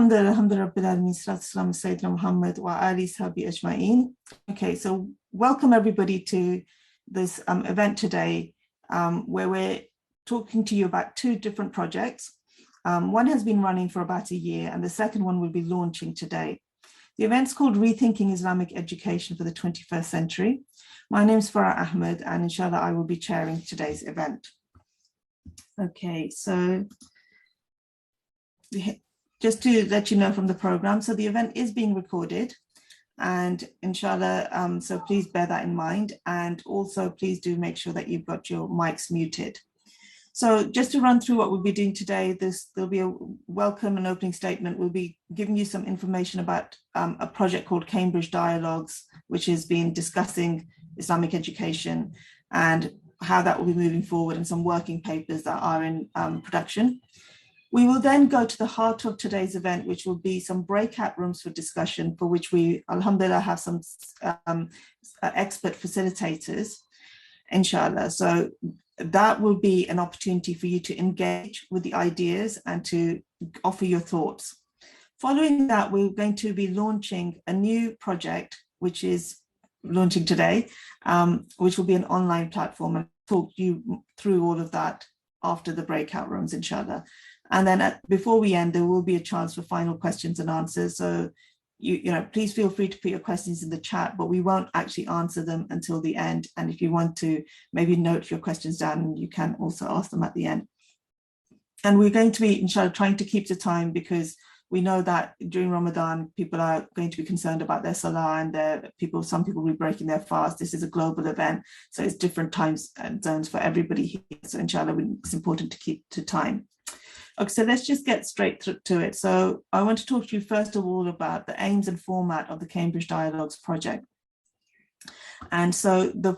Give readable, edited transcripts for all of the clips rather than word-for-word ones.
Alhamdulillah, alhamdulillah, rabbil alameen, salatu salam Sayyidina Muhammad wa ali sahbi ajma'in. Okay, so welcome everybody to this event today, where we're talking to you about two different projects. One has been running for about a year, and the second one will be launching today. The event's called Rethinking Islamic Education for the 21st Century. My name is Farah Ahmed, and inshallah, I will be chairing today's event. Okay, so just to let you know from the program, so the event is being recorded, and inshallah, so please bear that in mind. And also please do make sure that you've got your mics muted. So just to run through what we'll be doing today, there'll be a welcome and opening statement. We'll be giving you some information about a project called Cambridge Dialogues, which has been discussing Islamic education and how that will be moving forward, and some working papers that are in production. We will then go to the heart of today's event, which will be some breakout rooms for discussion, for which we, alhamdulillah, have some expert facilitators, inshallah. So that will be an opportunity for you to engage with the ideas and to offer your thoughts. Following that, we're going to be launching a new project, which is launching today, which will be an online platform, and talk you through all of that after the breakout rooms, inshallah. And then before we end, there will be a chance for final questions and answers. So, please feel free to put your questions in the chat, but we won't actually answer them until the end. And if you want to maybe note your questions down, you can also ask them at the end. And we're going to be, inshallah, trying to keep to time, because we know that during Ramadan, people are going to be concerned about their salah, and some people will be breaking their fast. This is a global event, so it's different times and zones for everybody here. So inshallah, it's important to keep to time. Okay, so let's just get straight to it. So I want to talk to you first of all about the aims and format of the Cambridge Dialogues project. And so the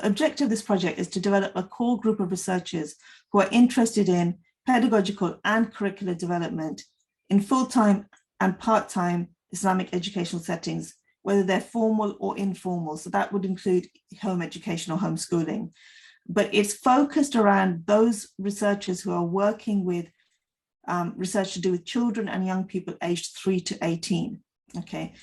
objective of this project is to develop a core group of researchers who are interested in pedagogical and curricular development in full-time and part-time Islamic educational settings, whether they're formal or informal. So that would include home education or homeschooling. But it's focused around those researchers who are working with research to do with children and young people aged 3 to 18, okay?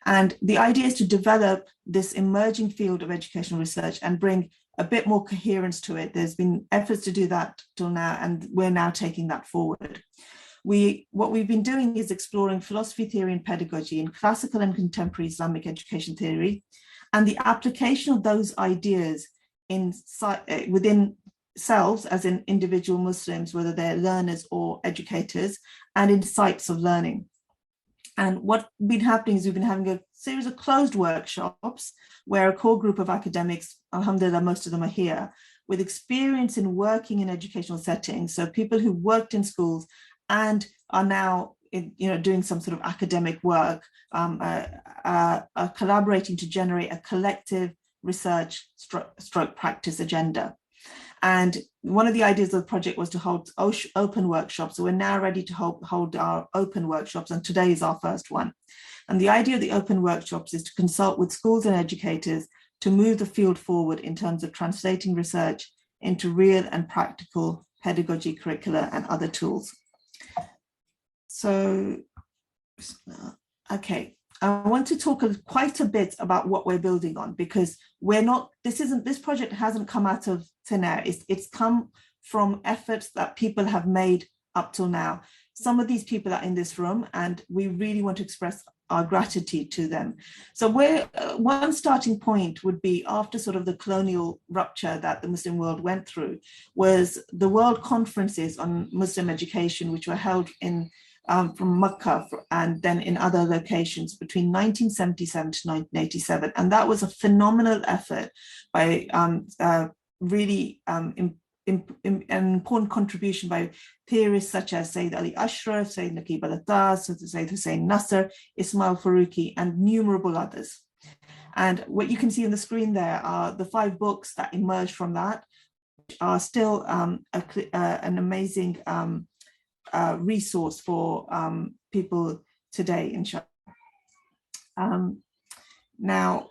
And the idea is to develop this emerging field of educational research and bring a bit more coherence to it. There's been efforts to do that till now, and we're now taking that forward. What we've been doing is exploring philosophy, theory, and pedagogy in classical and contemporary Islamic education theory, and the application of those ideas within selves, as in individual Muslims, whether they're learners or educators, and in sites of learning. And what's been happening is we've been having a series of closed workshops where a core group of academics, alhamdulillah, most of them are here, with experience in working in educational settings. So people who worked in schools and are now doing some sort of academic work, are collaborating to generate a collective research stroke practice agenda. And one of the ideas of the project was to hold open workshops. So we're now ready to hold our open workshops, and today is our first one. And the idea of the open workshops is to consult with schools and educators to move the field forward in terms of translating research into real and practical pedagogy, curricula, and other tools. So, okay. I want to talk quite a bit about what we're building on, because this project hasn't come out of thin air. It's come from efforts that people have made up till now. Some of these people are in this room, and we really want to express our gratitude to them. So one starting point would be, after sort of the colonial rupture that the Muslim world went through, was the World Conferences on Muslim Education, which were held from Mecca and then in other locations between 1977 to 1987. And that was a phenomenal effort by really an important contribution by theorists such as Sayyid Ali Ashraf, Sayyid Naqib al-Attas, Sayyid Hussein Nasser, Ismail Faruqi, and numerable others. And what you can see on the screen there are the 5 books that emerged from that, which are still an amazing resource for people today, inshallah. Now,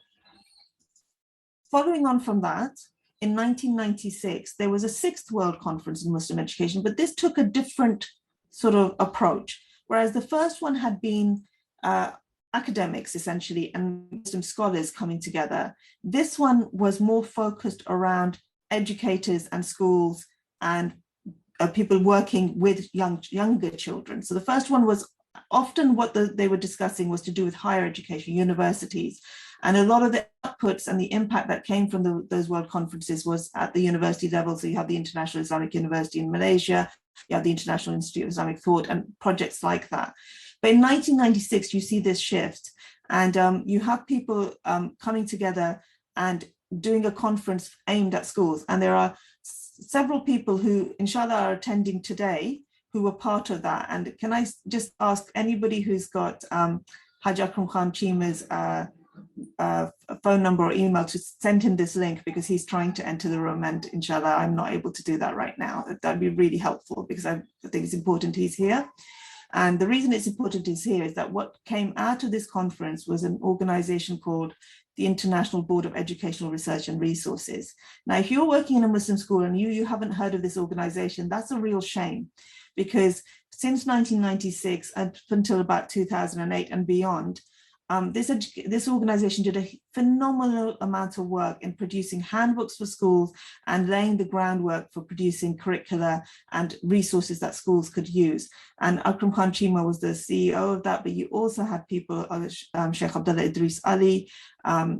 following on from that, in 1996, there was a 6th World Conference in Muslim Education, but this took a different sort of approach, Whereas the first one had been academics essentially and Muslim scholars coming together. This one was more focused around educators and schools and people working with younger children. So the first one was often what they were discussing was to do with higher education, universities. And a lot of the outputs and the impact that came from those world conferences was at the university level. So you have the International Islamic University in Malaysia, you have the International Institute of Islamic Thought and projects like that. But in 1996, you see this shift and you have people coming together and doing a conference aimed at schools. And there are several people who, inshallah, are attending today who were part of that. And can I just ask anybody who's got Haj Akram Khan Chima's phone number or email to send him this link, because he's trying to enter the room and inshallah, I'm not able to do that right now. That'd be really helpful because I think it's important he's here. And the reason it's important he's here is that what came out of this conference was an organization called the International Board of Educational Research and Resources. Now, if you're working in a Muslim school and you haven't heard of this organization, that's a real shame, because since 1996 up until about 2008 and beyond, this organization did a phenomenal amount of work in producing handbooks for schools and laying the groundwork for producing curricula and resources that schools could use. And Akram Khan Chima was the CEO of that, but you also had people, Sheikh Abdullah Idris Ali,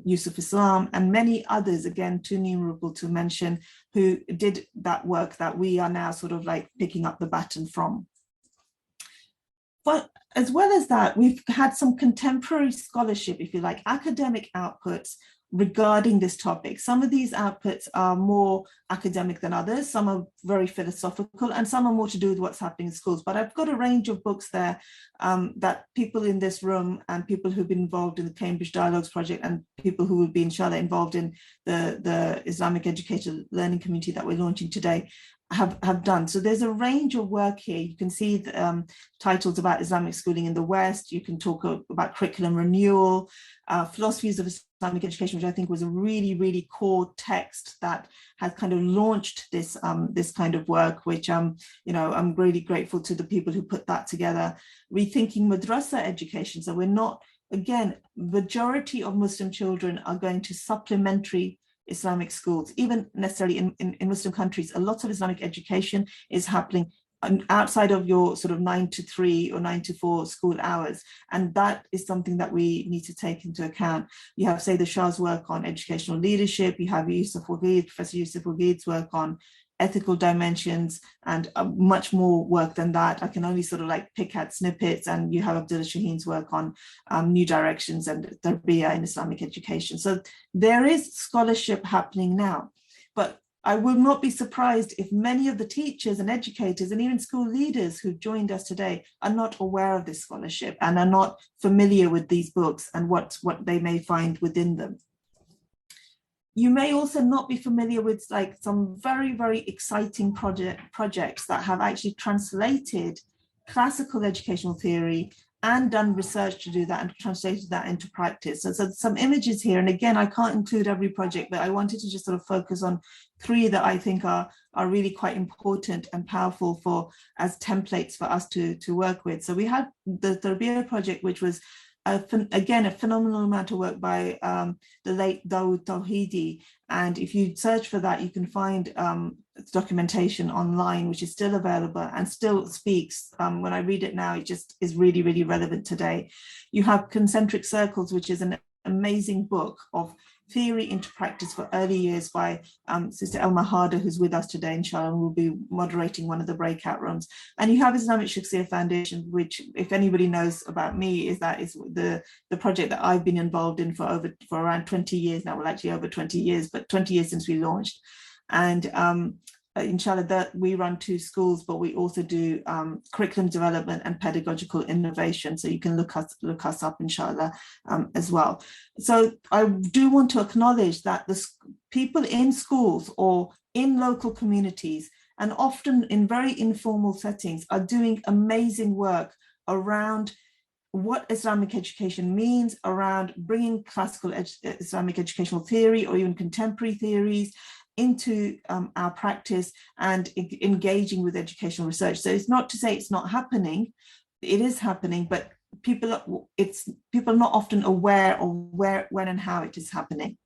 Yusuf Islam, and many others, again, too numerable to mention, who did that work that we are now sort of like picking up the baton from. But as well as that, we've had some contemporary scholarship, if you like, academic outputs regarding this topic. Some of these outputs are more academic than others, some are very philosophical, and some are more to do with what's happening in schools. But I've got a range of books there that people in this room and people who've been involved in the Cambridge Dialogues Project and people who will be, inshallah, involved in the Islamic Educator Learning Community that we're launching today have done. So there's a range of work here. You can see the, titles about Islamic schooling in the West. You can talk about curriculum renewal, philosophies of Islamic education, which I think was a really, really core text that has kind of launched this this kind of work, which I'm really grateful to the people who put that together. Rethinking madrasa education. So we're not, again, majority of Muslim children are going to supplementary Islamic schools, even necessarily in Muslim countries. A lot of Islamic education is happening outside of your sort of 9 to 3 or 9 to 4 school hours. And that is something that we need to take into account. You have, say, the Shah's work on educational leadership. You have Professor Yusuf Wagid's work on ethical dimensions, and much more work than that. I can only sort of like pick out snippets. And you have Abdullah Shaheen's work on new directions and tarbiyah in Islamic education. So there is scholarship happening now, but I will not be surprised if many of the teachers and educators and even school leaders who joined us today are not aware of this scholarship and are not familiar with these books and what they may find within them. You may also not be familiar with like some very, very exciting projects that have actually translated classical educational theory and done research to do that and translated that into practice. So some images here, and again, I can't include every project, but I wanted to just sort of focus on 3 that I think are really quite important and powerful for as templates for us to work with. So we had the Tarbiyah project, which was again, a phenomenal amount of work by the late Dawood Tawhidi. And if you search for that, you can find documentation online, which is still available and still speaks. When I read it now, it just is really, really relevant today. You have Concentric Circles, which is an amazing book of theory into practice for early years by Sister Elma Harder, who's with us today, inshallah, and will be moderating one of the breakout rooms. And you have Islamic Shakhsiyah Foundation, which, if anybody knows about me, is the project that I've been involved in for around 20 years now. Well, actually over 20 years, but 20 years since we launched. And inshallah, that we run 2 schools, but we also do curriculum development and pedagogical innovation. So you can look us up, inshallah, as well. So I do want to acknowledge that the people in schools or in local communities, and often in very informal settings, are doing amazing work around what Islamic education means, around bringing classical Islamic educational theory or even contemporary theories into our practice and engaging with educational research. So it's not to say it's not happening, it is happening, but people are not often aware of where, when, and how it is happening.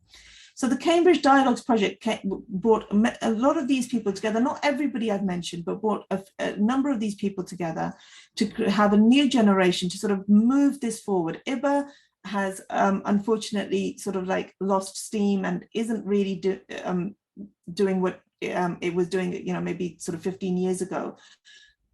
So the Cambridge Dialogues Project brought a lot of these people together, not everybody I've mentioned, but brought a number of these people together to have a new generation to sort of move this forward. IBERR has unfortunately sort of like lost steam and isn't really doing what it was doing, you know, maybe sort of 15 years ago.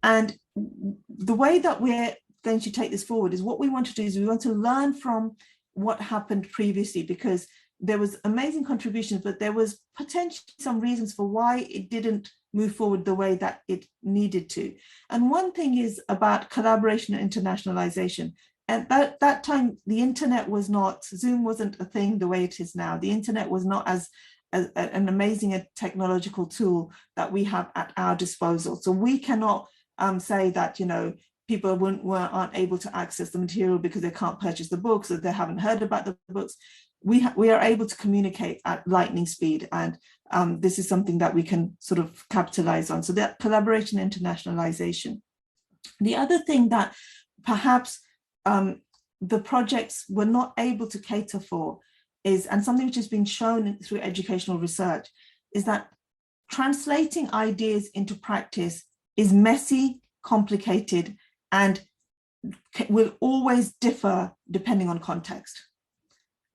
And the way that we're going to take this forward is what we want to do is we want to learn from what happened previously, because there was amazing contributions, but there was potentially some reasons for why it didn't move forward the way that it needed to. And one thing is about collaboration and internationalization. At that time, the internet was not, Zoom wasn't a thing the way it is now. The internet was not as an amazing technological tool that we have at our disposal. So we cannot say that, you know, people aren't able to access the material because they can't purchase the books or they haven't heard about the books. We are able to communicate at lightning speed, and this is something that we can sort of capitalize on. So that collaboration, internationalization. The other thing that perhaps the projects were not able to cater for is, and something which has been shown through educational research, is that translating ideas into practice is messy, complicated, and will always differ depending on context.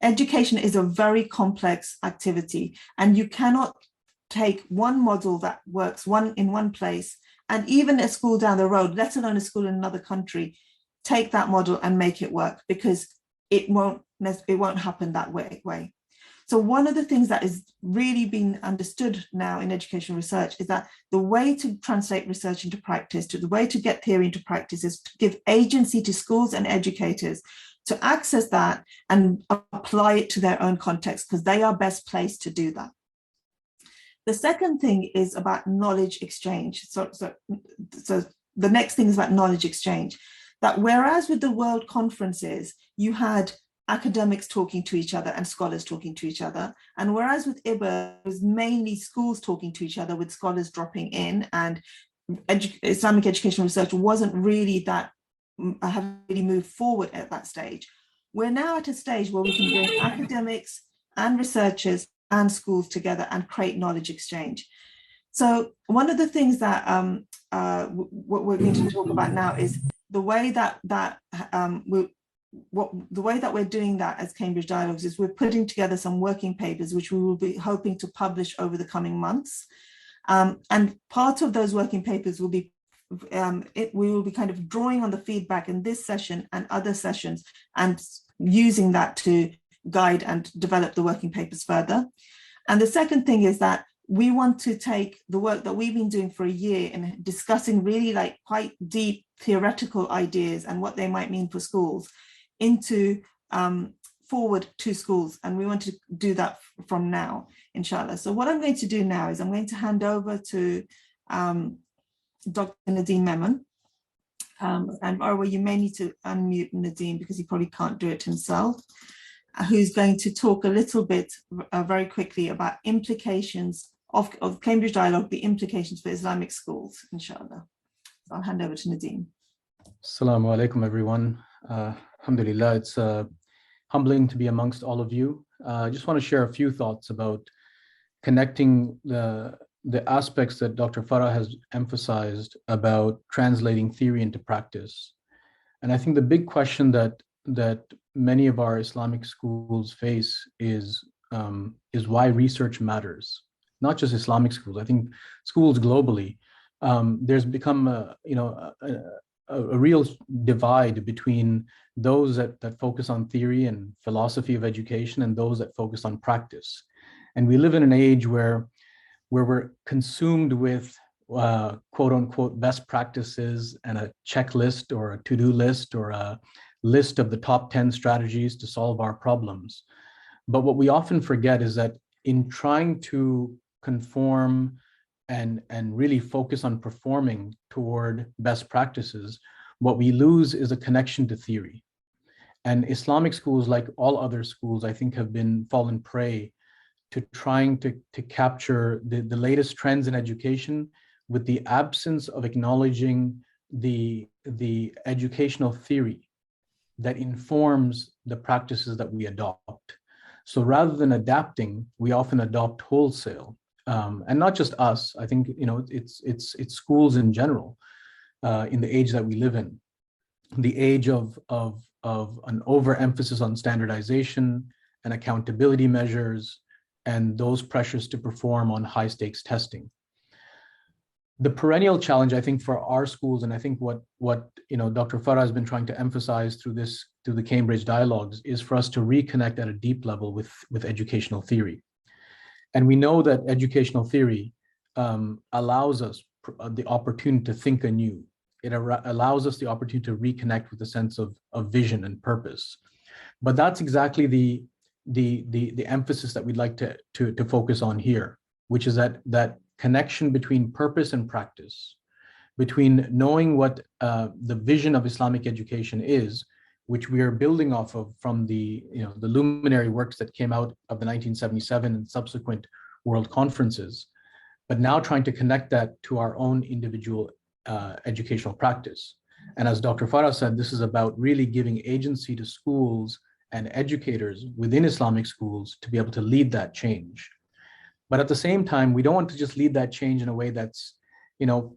Education is a very complex activity, and you cannot take one model that works in one place, and even a school down the road, let alone a school in another country, take that model and make it work, because it won't happen that way. So one of the things that is really being understood now in educational research is that the way to translate research into practice, the way to get theory into practice, is to give agency to schools and educators to access that and apply it to their own context, because they are best placed to do that. The second thing is about knowledge exchange. So the next thing is about knowledge exchange. That whereas with the world conferences, you had academics talking to each other and scholars talking to each other, and whereas with IBERR, it was mainly schools talking to each other with scholars dropping in, and Islamic educational research wasn't really that have really moved forward at that stage. We're now at a stage where we can bring academics and researchers and schools together and create knowledge exchange. So one of the things that what we're going to talk about now is the way that we're doing that as Cambridge Dialogues is we're putting together some working papers which we will be hoping to publish over the coming months. And part of those working papers will be we will be kind of drawing on the feedback in this session and other sessions and using that to guide and develop the working papers further. And the second thing is that we want to take the work that we've been doing for a year and discussing really like quite deep theoretical ideas and what they might mean for schools into forward to schools. And we want to do that from now, inshallah. So what I'm going to do now is I'm going to hand over to Dr. Nadeem Memon. And Arwa, you may need to unmute Nadeem because he probably can't do it himself, who's going to talk a little bit very quickly about implications of Cambridge Dialogue, the implications for Islamic schools, inshallah. So I'll hand over to Nadeem. Assalamu alaikum, everyone. Alhamdulillah, it's humbling to be amongst all of you. I just want to share a few thoughts about connecting the aspects that Dr. Farah has emphasized about translating theory into practice. And I think the big question that many of our Islamic schools face is why research matters. Not just Islamic schools. I think schools globally, there's become a real divide between those that focus on theory and philosophy of education and those that focus on practice. And we live in an age where we're consumed with quote unquote best practices and a checklist or a to-do list or a list of the top 10 strategies to solve our problems. But what we often forget is that in trying to conform and really focus on performing toward best practices, what we lose is a connection to theory. And Islamic schools, like all other schools, I think have fallen prey to trying to capture the latest trends in education with the absence of acknowledging the educational theory that informs the practices that we adopt. So rather than adapting, we often adopt wholesale, and not just us. I think it's schools in general, in the age that we live in, the age of an overemphasis on standardization and accountability measures, and those pressures to perform on high stakes testing. The perennial challenge, I think, for our schools, and I think what Dr. Farah has been trying to emphasize through the Cambridge dialogues, is for us to reconnect at a deep level with educational theory. And we know that educational theory allows us the opportunity to think anew. It allows us the opportunity to reconnect with a sense of vision and purpose. But that's exactly the emphasis that we'd like to focus on here, which is that connection between purpose and practice, between knowing what the vision of Islamic education is, which we are building off of from the luminary works that came out of the 1977 and subsequent world conferences, but now trying to connect that to our own individual educational practice. And as Dr. Farah said, this is about really giving agency to schools and educators within Islamic schools to be able to lead that change. But at the same time, we don't want to just lead that change in a way that's,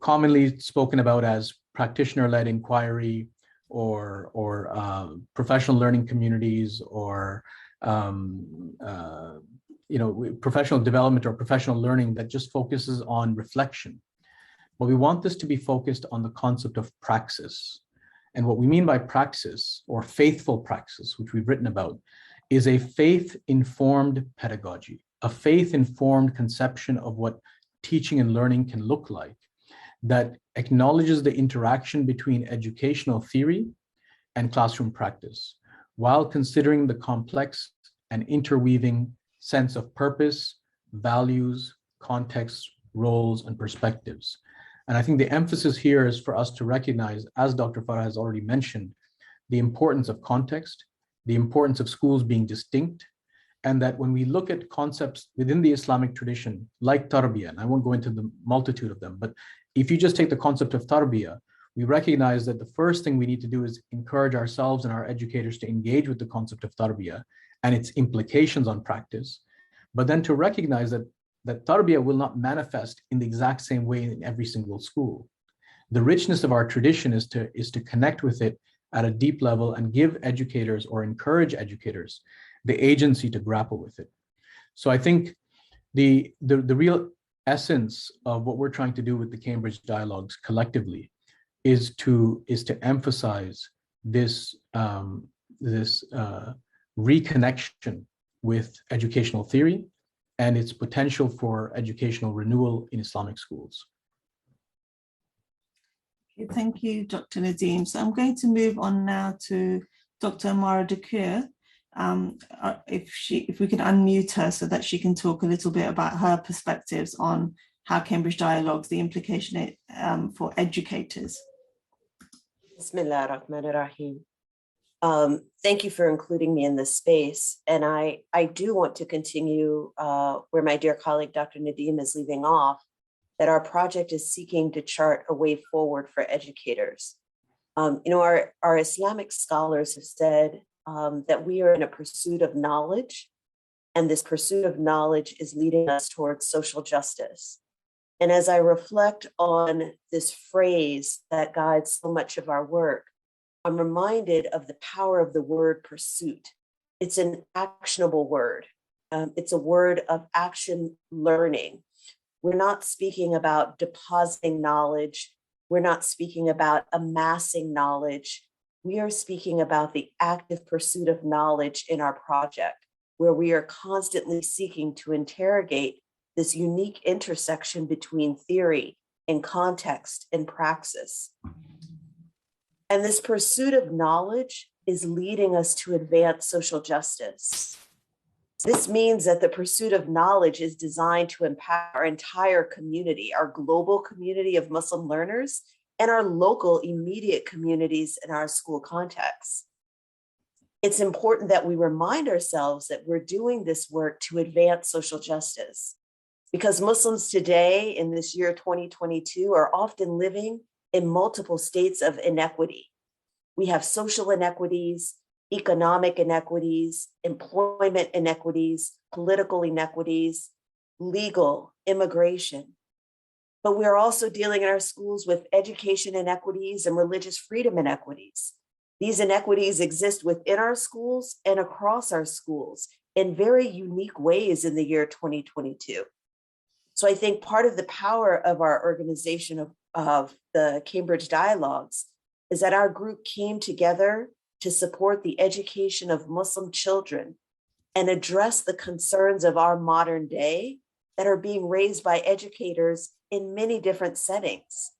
commonly spoken about as practitioner-led inquiry or professional learning communities or professional development or professional learning that just focuses on reflection. But we want this to be focused on the concept of praxis. And what we mean by praxis, or faithful praxis, which we've written about, is a faith-informed pedagogy, a faith-informed conception of what teaching and learning can look like, that acknowledges the interaction between educational theory and classroom practice, while considering the complex and interweaving sense of purpose, values, contexts, roles, and perspectives. And I think the emphasis here is for us to recognize, as Dr. Farah has already mentioned, the importance of context, the importance of schools being distinct, and that when we look at concepts within the Islamic tradition, like tarbiyah, and I won't go into the multitude of them, but if you just take the concept of tarbiyah, we recognize that the first thing we need to do is encourage ourselves and our educators to engage with the concept of tarbiyah and its implications on practice, but then to recognize that tarbiyah will not manifest in the exact same way in every single school. The richness of our tradition is to connect with it at a deep level and give educators or encourage educators the agency to grapple with it. So I think the real essence of what we're trying to do with the Cambridge dialogues collectively is to emphasize this reconnection with educational theory and its potential for educational renewal in Islamic schools. Okay, thank you, Dr. Nadeem. So I'm going to move on now to Dr. Amaarah DeCuir. If we can unmute her so that she can talk a little bit about her perspectives on how Cambridge Dialogues, the implication for educators. Bismillah ar-Rahman ar-Rahim. Thank you for including me in this space. And I do want to continue where my dear colleague, Dr. Nadeem, is leaving off, that our project is seeking to chart a way forward for educators. Our Islamic scholars have said that we are in a pursuit of knowledge, and this pursuit of knowledge is leading us towards social justice. And as I reflect on this phrase that guides so much of our work, I'm reminded of the power of the word pursuit. It's an actionable word. It's a word of action learning. We're not speaking about depositing knowledge. We're not speaking about amassing knowledge. We are speaking about the active pursuit of knowledge in our project, where we are constantly seeking to interrogate this unique intersection between theory and context and praxis. And this pursuit of knowledge is leading us to advance social justice. This means that the pursuit of knowledge is designed to empower our entire community, our global community of Muslim learners, and our local immediate communities in our school contexts. It's important that we remind ourselves that we're doing this work to advance social justice, because Muslims today in this year 2022 are often living in multiple states of inequity. We have social inequities, economic inequities, employment inequities, political inequities, legal, immigration. But we're also dealing in our schools with education inequities and religious freedom inequities. These inequities exist within our schools and across our schools in very unique ways in the year 2022. So I think part of the power of our organization of the Cambridge Dialogues is that our group came together to support the education of Muslim children and address the concerns of our modern day that are being raised by educators in many different settings.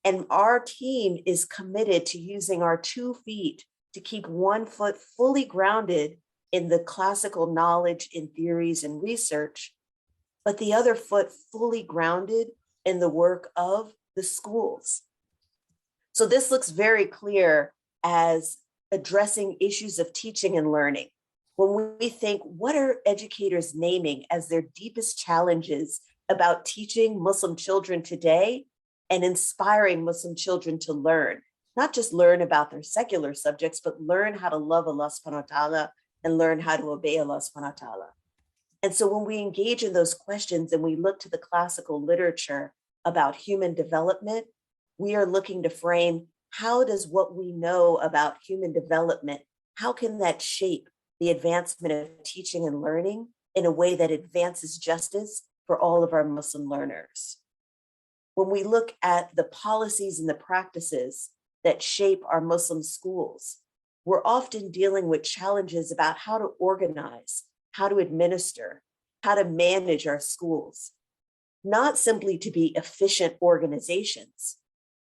And our team is committed to using our 2 feet to keep 1 foot fully grounded in the classical knowledge in theories and research, but the other foot fully grounded in the work of the schools. So this looks very clear as addressing issues of teaching and learning. When we think, what are educators naming as their deepest challenges about teaching Muslim children today and inspiring Muslim children to learn, not just learn about their secular subjects, but learn how to love Allah subhanahu wa ta'ala and learn how to obey Allah subhanahu wa ta'ala. And so when we engage in those questions and we look to the classical literature about human development, we are looking to frame, how does what we know about human development, how can that shape the advancement of teaching and learning in a way that advances justice for all of our Muslim learners? When we look at the policies and the practices that shape our Muslim schools, we're often dealing with challenges about how to organize, how to administer, how to manage our schools, not simply to be efficient organizations,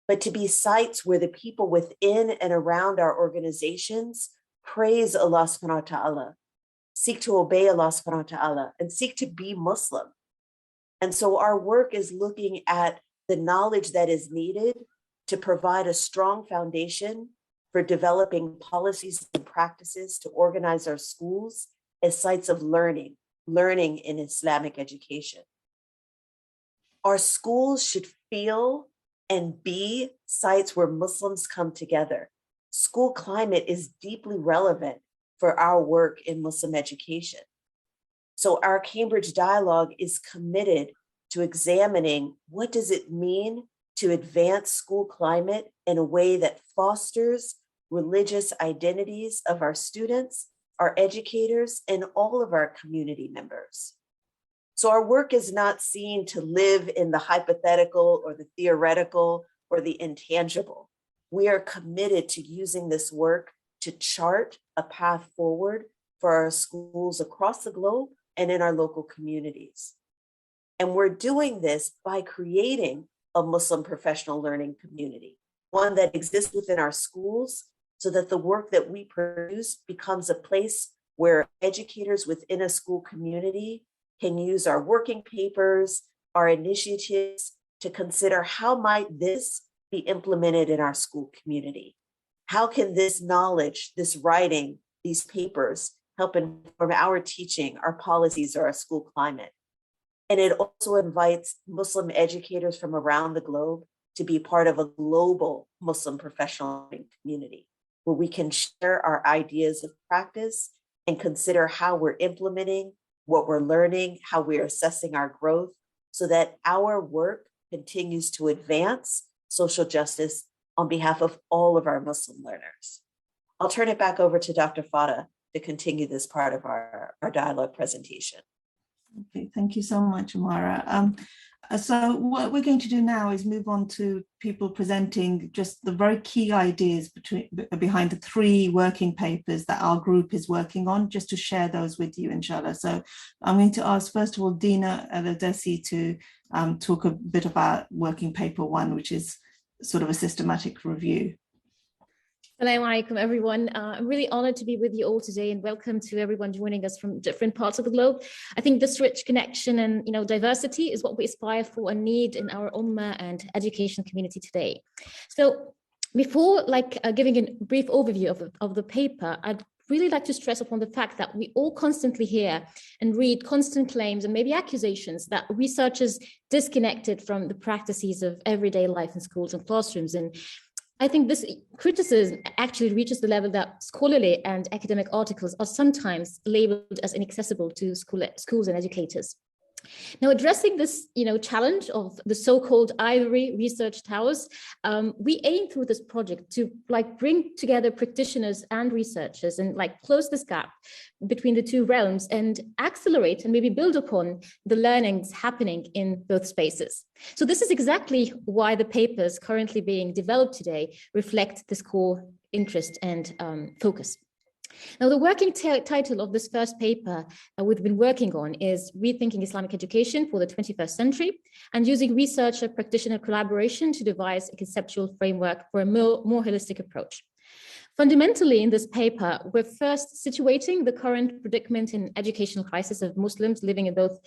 but to be sites where the people within and around our organizations praise Allah subhanahu wa ta'ala, seek to obey Allah subhanahu wa ta'ala, and seek to be Muslim. And so our work is looking at the knowledge that is needed to provide a strong foundation for developing policies and practices to organize our schools as sites of learning in Islamic education. Our schools should feel and be sites where Muslims come together. School climate is deeply relevant for our work in Muslim education. So our Cambridge Dialogue is committed to examining what does it mean to advance school climate in a way that fosters religious identities of our students, our educators, and all of our community members. So our work is not seen to live in the hypothetical or the theoretical or the intangible. We are committed to using this work to chart a path forward for our schools across the globe and in our local communities. And we're doing this by creating a Muslim professional learning community, one that exists within our schools so that the work that we produce becomes a place where educators within a school community can use our working papers, our initiatives to consider how might this be implemented in our school community? How can this knowledge, this writing, these papers help inform our teaching, our policies, or our school climate? And it also invites Muslim educators from around the globe to be part of a global Muslim professional learning community where we can share our ideas of practice and consider how we're implementing what we're learning, how we're assessing our growth, so that our work continues to advance social justice on behalf of all of our Muslim learners. I'll turn it back over to Dr. Fada to continue this part of our dialogue presentation. Okay, thank you so much, Amaarah. So what we're going to do now is move on to people presenting just the very key ideas behind the 3 working papers that our group is working on, just to share those with you, inshallah. So I'm going to ask, first of all, Dina at Odessy to talk a bit about working paper 1, which is sort of a systematic review. Assalamu alaikum, everyone. I'm really honored to be with you all today, and welcome to everyone joining us from different parts of the globe. I think this rich connection and diversity is what we aspire for and need in our ummah and education community today. So before giving a brief overview of the paper, I'd really like to stress upon the fact that we all constantly hear and read constant claims and maybe accusations that research is disconnected from the practices of everyday life in schools and classrooms. And I think this criticism actually reaches the level that scholarly and academic articles are sometimes labeled as inaccessible to schools and educators. Now, addressing this, challenge of the so-called ivory research towers, we aim through this project to bring together practitioners and researchers and close this gap between the two realms and accelerate and maybe build upon the learnings happening in both spaces. So this is exactly why the papers currently being developed today reflect this core interest and focus. Now, the working title of this first paper we've been working on is Rethinking Islamic Education for the 21st Century, and using researcher-practitioner collaboration to devise a conceptual framework for a more holistic approach. Fundamentally, in this paper, we're first situating the current predicament and educational crisis of Muslims living in both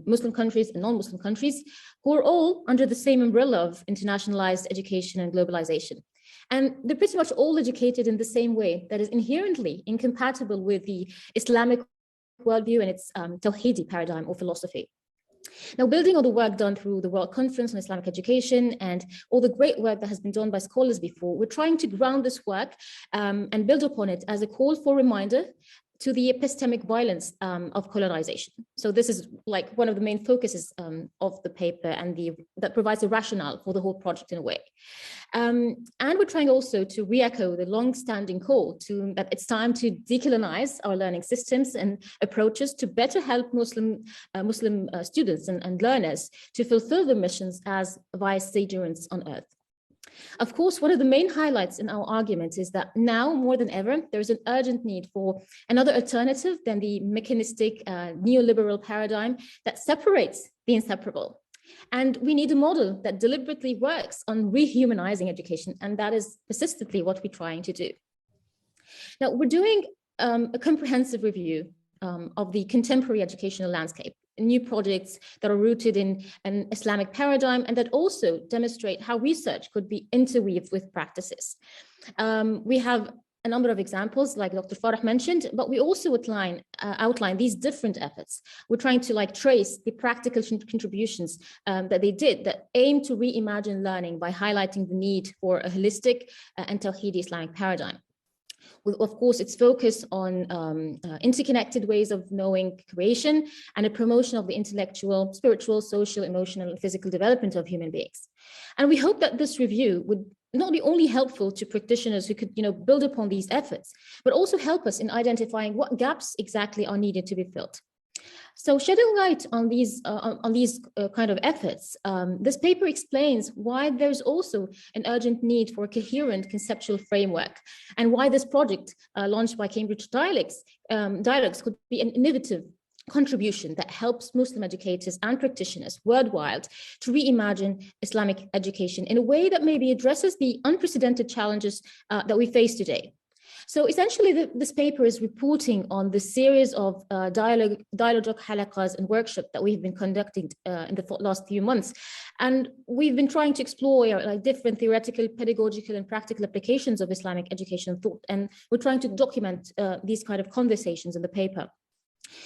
Muslim countries and non-Muslim countries, who are all under the same umbrella of internationalized education and globalization. And they're pretty much all educated in the same way that is inherently incompatible with the Islamic worldview and its tawhidi paradigm or philosophy. Now, building on the work done through the World Conference on Islamic Education and all the great work that has been done by scholars before, we're trying to ground this work and build upon it as a call for reminder to the epistemic violence of colonization. So this is one of the main focuses of the paper and that provides a rationale for the whole project in a way. And we're trying also to re-echo the long-standing call that it's time to decolonize our learning systems and approaches to better help Muslim students and learners to fulfill their missions as vicegerents on earth. Of course, one of the main highlights in our argument is that now more than ever, there is an urgent need for another alternative than the mechanistic neoliberal paradigm that separates the inseparable. And we need a model that deliberately works on rehumanizing education, and that is persistently what we're trying to do. Now, we're doing a comprehensive review of the contemporary educational landscape, new projects that are rooted in an Islamic paradigm and that also demonstrate how research could be interweaved with practices. We have a number of examples, like Dr. Farah mentioned, but we also outline these different efforts. We're trying to trace the practical contributions that they did that aim to reimagine learning by highlighting the need for a holistic and tawhidi Islamic paradigm. Of course, it's focused on interconnected ways of knowing creation and a promotion of the intellectual, spiritual, social, emotional, and physical development of human beings. And we hope that this review would not be only helpful to practitioners who could build upon these efforts, but also help us in identifying what gaps exactly are needed to be filled. So shedding light on these kind of efforts, this paper explains why there's also an urgent need for a coherent conceptual framework and why this project launched by Cambridge Dialogues could be an innovative contribution that helps Muslim educators and practitioners worldwide to reimagine Islamic education in a way that maybe addresses the unprecedented challenges that we face today. So essentially, this paper is reporting on the series of dialogue halaqas and workshops that we've been conducting in the last few months. And we've been trying to explore different theoretical, pedagogical, and practical applications of Islamic education thought. And we're trying to document these kind of conversations in the paper.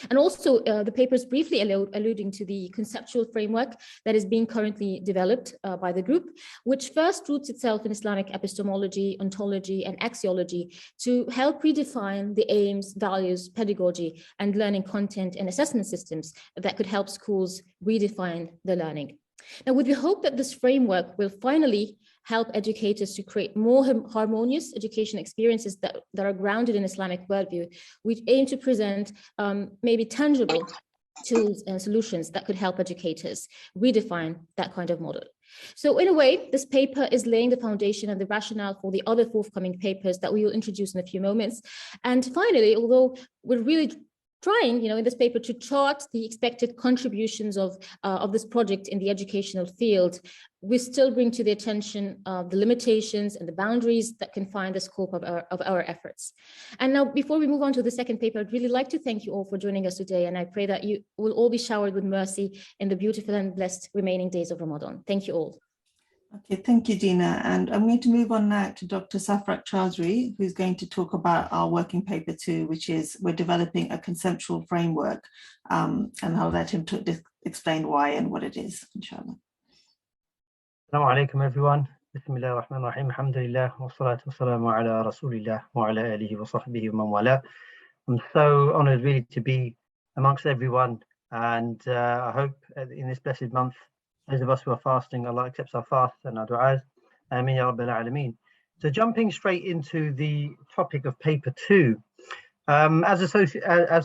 And also, the paper is briefly alluding to the conceptual framework that is being currently developed by the group, which first roots itself in Islamic epistemology, ontology, and axiology to help redefine the aims, values, pedagogy, and learning content and assessment systems that could help schools redefine the learning. Now, with the hope that this framework will finally help educators to create more harmonious education experiences that are grounded in Islamic worldview, we aim to present maybe tangible tools and solutions that could help educators redefine that kind of model. So in a way, this paper is laying the foundation and the rationale for the other forthcoming papers that we will introduce in a few moments. And finally, although we're really trying, in this paper to chart the expected contributions of this project in the educational field, we still bring to the attention the limitations and the boundaries that confine the scope of our efforts. And now, before we move on to the second paper, I'd really like to thank you all for joining us today, and I pray that you will all be showered with mercy in the beautiful and blessed remaining days of Ramadan. Thank you all. Okay, thank you, Dina. And I'm going to move on now to Dr. Safarak Chowdhury, who's going to talk about our working paper 2, which is we're developing a conceptual framework, and I'll let him explain why and what it is, inshallah. Assalamu alaikum, everyone. Bismillah ar-Rahman ar-Rahim. Alhamdulillah. Wa salatu wa salamu ala Rasulillah wa ala alihi wa sahbihi wa man wala. I'm so honored really to be amongst everyone, and I hope in this blessed month, those of us who are fasting, Allah accepts our fast and our du'as. Ameen ya Rabbil Alameen. So jumping straight into the topic of paper 2, as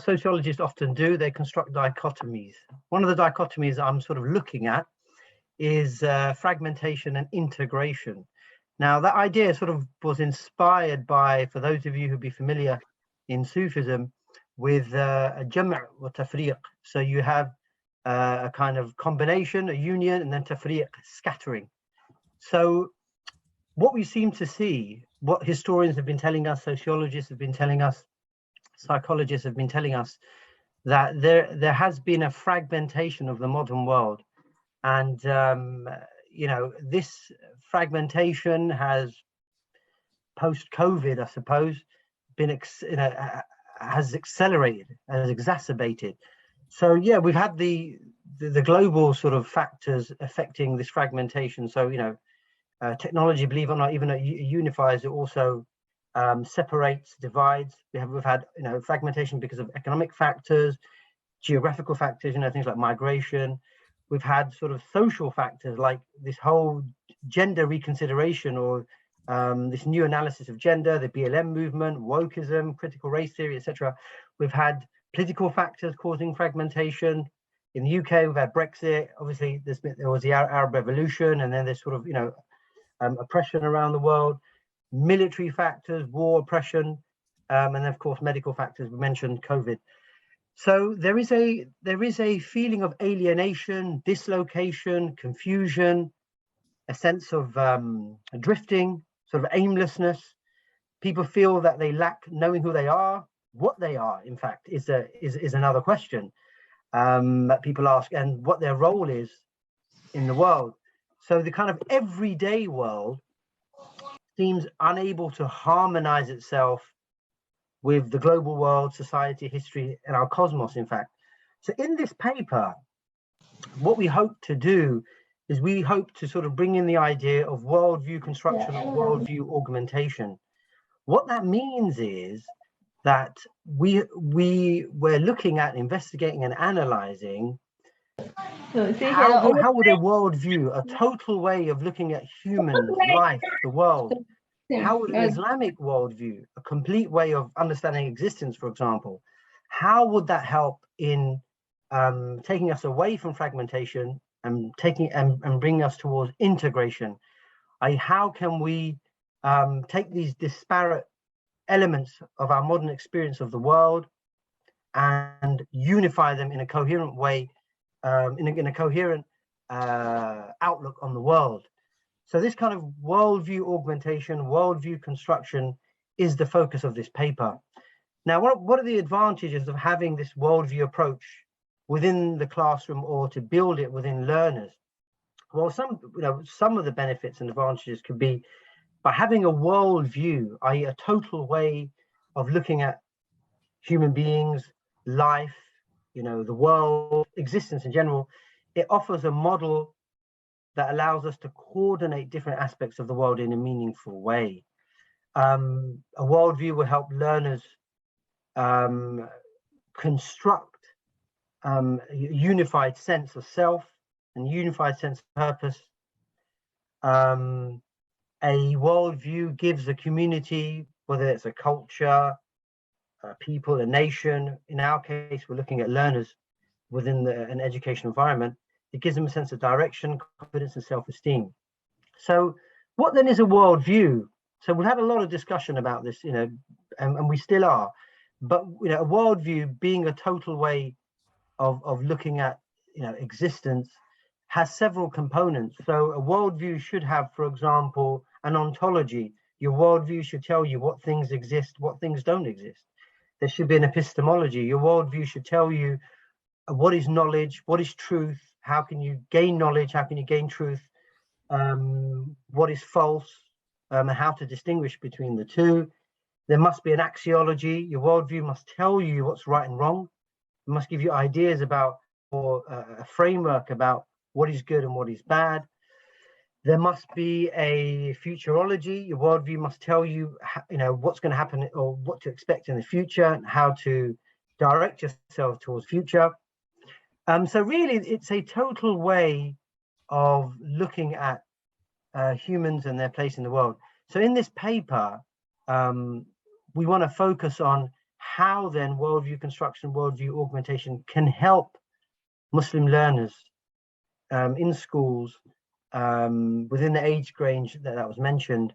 sociologists often do, they construct dichotomies. One of the dichotomies I'm sort of looking at is fragmentation and integration. Now, that idea sort of was inspired by, for those of you who'd be familiar in Sufism, with a jam' wa tafriq. So you have a kind of combination, a union, and then tafriq, scattering. So what we seem to see, what historians have been telling us, sociologists have been telling us, psychologists have been telling us, that there has been a fragmentation of the modern world. And, you know, this fragmentation has, post-COVID, I suppose, been, has accelerated, has exacerbated. So, yeah, we've had the global sort of factors affecting this fragmentation. So, you know, technology, believe it or not, even though it unifies, it also separates, divides. We've had, you know, fragmentation because of economic factors, geographical factors, you know, things like migration. We've had sort of social factors like this whole gender reconsideration, or this new analysis of gender, the BLM movement, wokeism, critical race theory, etc. We've had political factors causing fragmentation. In the UK, we've had Brexit. Obviously, there was the Arab Revolution, and then there's sort of, you know, oppression around the world. Military factors, war, oppression, and then of course medical factors. We mentioned COVID. So there is a feeling of alienation, dislocation, confusion, a sense of drifting, sort of aimlessness. People feel that they lack knowing who they are. What they are, in fact, is another question that people ask, and what their role is in the world. So the kind of everyday world seems unable to harmonize itself with the global world, society, history, and our cosmos, in fact. So in this paper, what we hope to do is we hope to sort of bring in the idea of worldview construction or worldview augmentation. What that means is that we're looking at investigating and analyzing how would a worldview, a total way of looking at humans, life, the world, how would an Islamic worldview, a complete way of understanding existence, for example, how would that help in taking us away from fragmentation and bringing us towards integration? How can we take these disparate elements of our modern experience of the world and unify them in a coherent way, in a coherent outlook on the world? So this kind of worldview augmentation, worldview construction is the focus of this paper. Now, what are the advantages of having this worldview approach within the classroom, or to build it within learners? Well, some of the benefits and advantages could be by having a worldview, i.e. a total way of looking at human beings, life, you know, the world, existence in general. It offers a model that allows us to coordinate different aspects of the world in a meaningful way. A worldview will help learners construct a unified sense of self and unified sense of purpose. A worldview gives a community, whether it's a culture, a people, a nation. In our case, we're looking at learners within an education environment. It gives them a sense of direction, confidence, and self-esteem. So what then is a worldview? So we've had a lot of discussion about this, you know, and we still are. But, you know, a worldview being a total way of looking at, you know, existence has several components. So a worldview should have, for example, an ontology. Your worldview should tell you what things exist, what things don't exist. There should be an epistemology. Your worldview should tell you what is knowledge, what is truth, how can you gain knowledge, how can you gain truth, what is false, and how to distinguish between the two. There must be an axiology. Your worldview must tell you what's right and wrong. It must give you ideas about, or a framework about what is good and what is bad. There must be a futurology. Your worldview must tell you, what's going to happen or what to expect in the future, and how to direct yourself towards future. So really, it's a total way of looking at humans and their place in the world. So in this paper, we want to focus on how then worldview construction, worldview augmentation can help Muslim learners in schools, within the age range that was mentioned,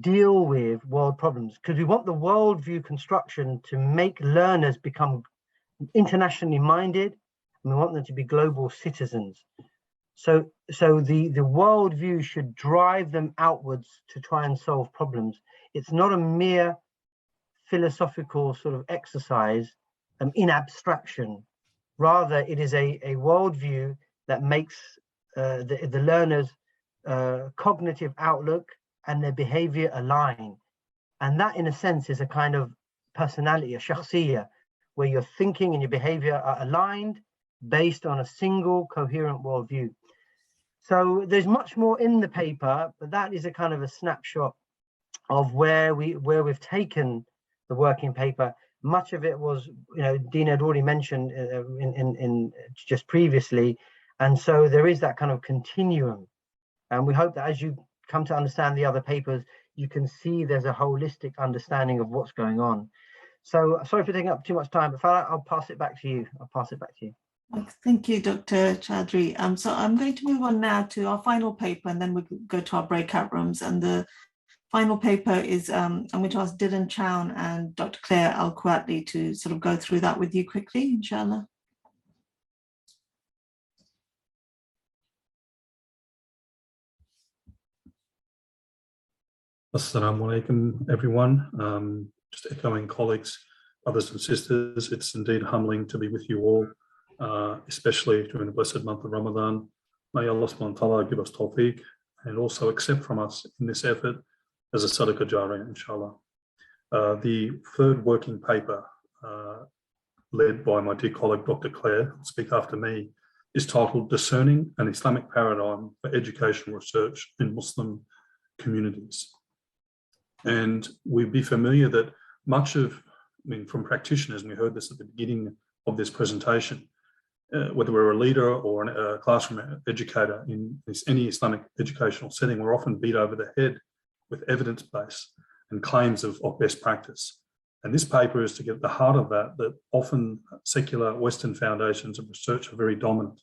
deal with world problems. Because we want the worldview construction to make learners become internationally minded, and we want them to be global citizens. So the worldview should drive them outwards to try and solve problems. It's not a mere philosophical sort of exercise in abstraction. Rather, it is a worldview that makes the learners' cognitive outlook and their behavior align. And that, in a sense, is a kind of personality, a shakhsiyya, where your thinking and your behavior are aligned based on a single coherent worldview. So there's much more in the paper, but that is a kind of a snapshot of where we've taken the working paper. Much of it was, Dina had already mentioned in just previously, and so there is that kind of continuum. And we hope that as you come to understand the other papers, you can see there's a holistic understanding of what's going on. So sorry for taking up too much time, but Farah, I'll pass it back to you. Thank you, Dr. Chowdhury. So I'm going to move on now to our final paper, and then we'll go to our breakout rooms. And the final paper is, I'm going to ask Dylan Chown and Dr. Claire Alkouatli to sort of go through that with you quickly, inshallah. Assalamu alaikum, everyone. Just echoing colleagues, brothers and sisters, it's indeed humbling to be with you all, especially during the blessed month of Ramadan. May Allah subhanahu wa ta'ala give us tawfiq and also accept from us in this effort as a sadaqah jariyah, inshallah. The third working paper, led by my dear colleague, Dr. Claire, speak after me, is titled Discerning an Islamic Paradigm for Educational Research in Muslim Communities. And we'd be familiar that from practitioners, and we heard this at the beginning of this presentation, whether we're a leader or a classroom educator in any Islamic educational setting, we're often beat over the head with evidence base and claims of best practice. And this paper is to get at the heart of that often secular Western foundations of research are very dominant,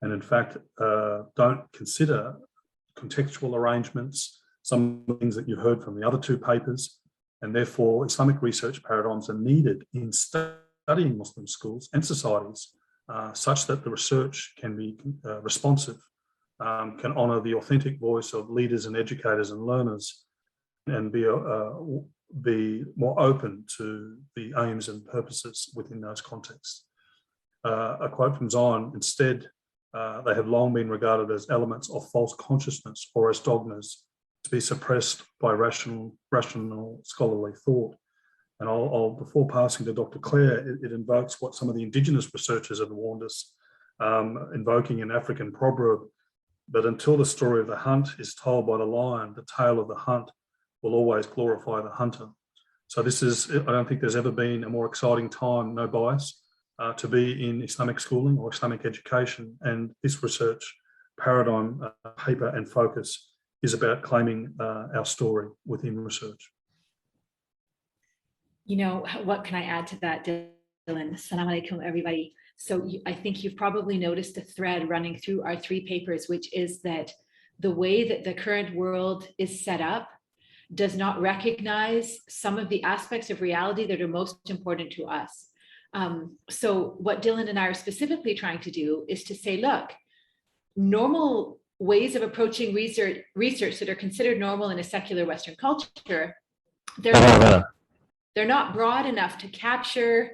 and in fact don't consider contextual arrangements, some of the things that you heard from the other two papers, and therefore Islamic research paradigms are needed in studying Muslim schools and societies such that the research can be responsive, can honour the authentic voice of leaders and educators and learners, and be more open to the aims and purposes within those contexts. A quote from Zion: instead, they have long been regarded as elements of false consciousness or as dogmas to be suppressed by rational scholarly thought. And I'll before passing to Dr. Claire, it invokes what some of the indigenous researchers have warned us, invoking an African proverb, but until the story of the hunt is told by the lion, the tale of the hunt will always glorify the hunter. So this is, I don't think there's ever been a more exciting time, no bias, to be in Islamic schooling or Islamic education. And this research paradigm paper and focus is about claiming our story within research. What can I add to that, Dylan? Assalamu alaikum, everybody. So I think you've probably noticed a thread running through our three papers, which is that the way that the current world is set up does not recognize some of the aspects of reality that are most important to us. So what Dylan and I are specifically trying to do is to say, look, normal ways of approaching research that are considered normal in a secular Western culture, they're not broad enough to capture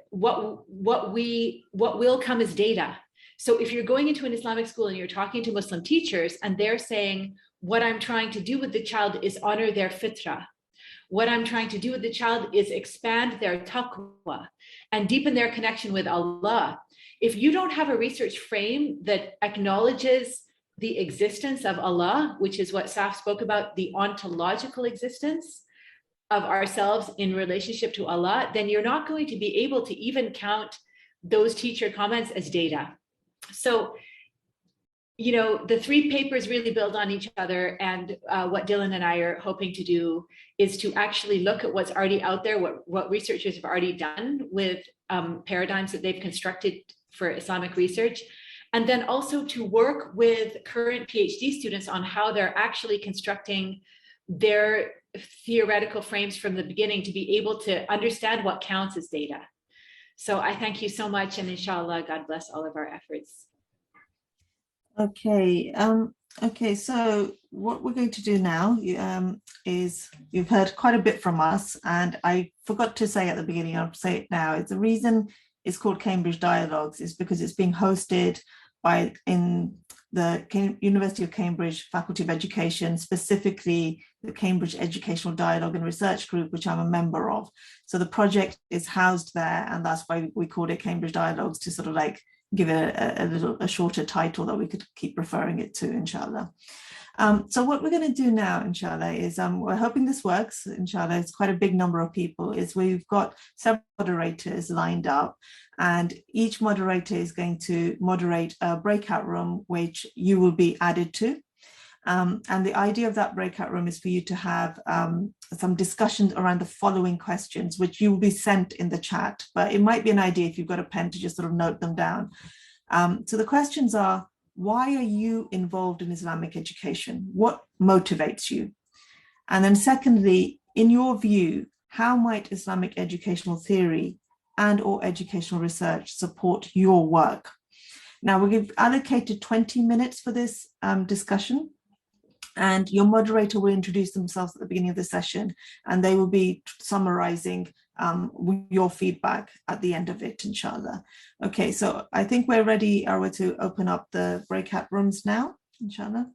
what will come as data. So if you're going into an Islamic school and you're talking to Muslim teachers and they're saying, what I'm trying to do with the child is honor their fitrah. What I'm trying to do with the child is expand their taqwa and deepen their connection with Allah. If you don't have a research frame that acknowledges the existence of Allah, which is what Saf spoke about, the ontological existence of ourselves in relationship to Allah, then you're not going to be able to even count those teacher comments as data. So, you know, the three papers really build on each other. And what Dylan and I are hoping to do is to actually look at what's already out there, what researchers have already done with paradigms that they've constructed for Islamic research. And then also to work with current PhD students on how they're actually constructing their theoretical frames from the beginning to be able to understand what counts as data. So I thank you so much, and inshallah, God bless all of our efforts. Okay, okay, so what we're going to do now is, you've heard quite a bit from us, and I forgot to say at the beginning, I'll say it now, it's the reason it's called Cambridge Dialogues is because it's being hosted in the University of Cambridge Faculty of Education, specifically the Cambridge Educational Dialogue and Research Group, which I'm a member of. So the project is housed there, and that's why we called it Cambridge Dialogues, to sort of like give it a shorter title that we could keep referring it to, inshallah. So what we're going to do now, inshallah, is we're hoping this works, inshallah. It's quite a big number of people. Is we've got several moderators lined up, and each moderator is going to moderate a breakout room, which you will be added to. And the idea of that breakout room is for you to have some discussions around the following questions, which you will be sent in the chat, but it might be an idea if you've got a pen to just sort of note them down. So the questions are, why are you involved in Islamic education? What motivates you? And then secondly, in your view, how might Islamic educational theory and or educational research support your work? Now, we've allocated 20 minutes for this discussion, and your moderator will introduce themselves at the beginning of the session, and they will be summarizing your feedback at the end of it, inshallah. Okay, so I think we're ready, Arwa, to open up the breakout rooms now, inshallah.